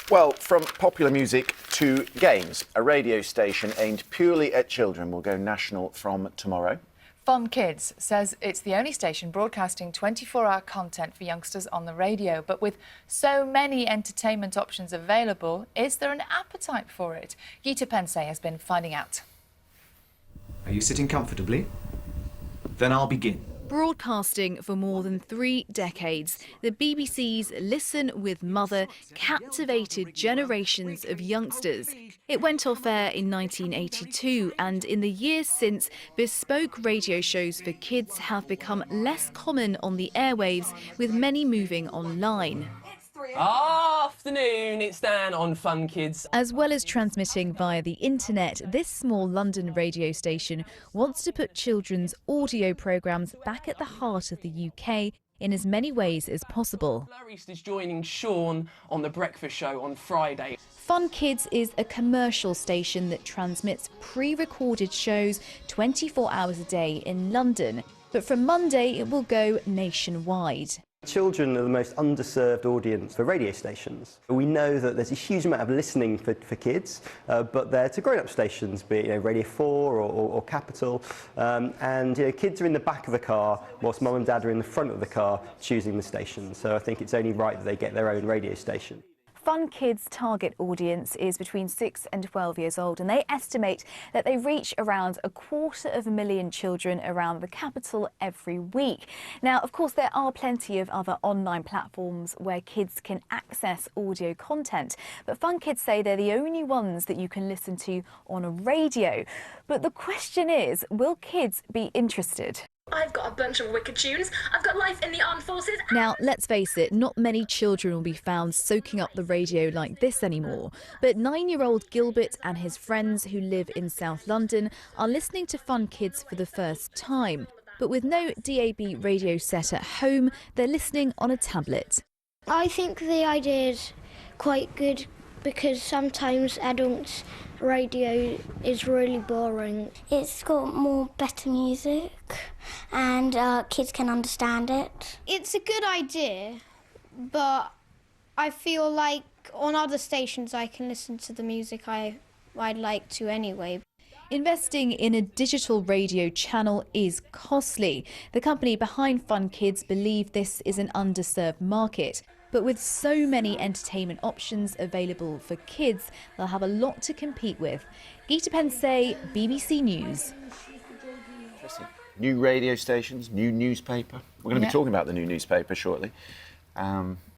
Well, from popular music to games, a radio station aimed purely at children will go national from tomorrow. Fun Kids says it's the only station broadcasting 24-hour content for youngsters on the radio. But with so many entertainment options available, is there an appetite for it? Gita Pensay has been finding out. Are you sitting comfortably? Then I'll begin. Broadcasting for more than 3 decades, the BBC's Listen with Mother captivated generations of youngsters. It went off air in 1982, and in the years since, bespoke radio shows for kids have become less common on the airwaves, with many moving online. Afternoon, it's Dan on Fun Kids. As well as transmitting via the internet, this small London radio station wants to put children's audio programmes back at the heart of the UK in as many ways as possible. East is joining Sean on The Breakfast Show on Friday. Fun Kids is a commercial station that transmits pre-recorded shows 24 hours a day in London. But from Monday, it will go nationwide. Children are the most underserved audience for radio stations. We know that there's a huge amount of listening for kids, but they're to grown-up stations, be it Radio 4 or Capital, and kids are in the back of the car whilst mum and dad are in the front of the car choosing the station. So I think it's only right that they get their own radio station. Fun Kids' target audience is between 6 and 12 years old, and they estimate that they reach around 250,000 children around the capital every week. Now, of course, there are plenty of other online platforms where kids can access audio content, but Fun Kids say they're the only ones that you can listen to on a radio. But the question is, will kids be interested? I've got a bunch of wicked tunes. I've got Life in the Armed Forces. Now, let's face it, not many children will be found soaking up the radio like this anymore. But 9-year-old Gilbert and his friends who live in South London are listening to Fun Kids for the first time. But with no DAB radio set at home, they're listening on a tablet. I think the idea is quite good because sometimes adults' radio is really boring. It's got more better music and kids can understand it. It's a good idea, but I feel like on other stations I can listen to the music I'd like to anyway. Investing in a digital radio channel is costly. The company behind Fun Kids believe this is an underserved market. But with so many entertainment options available for kids, they'll have a lot to compete with. Gita Pensay, BBC News. Interesting. New radio stations, new newspaper. We're going to be talking about the new newspaper shortly.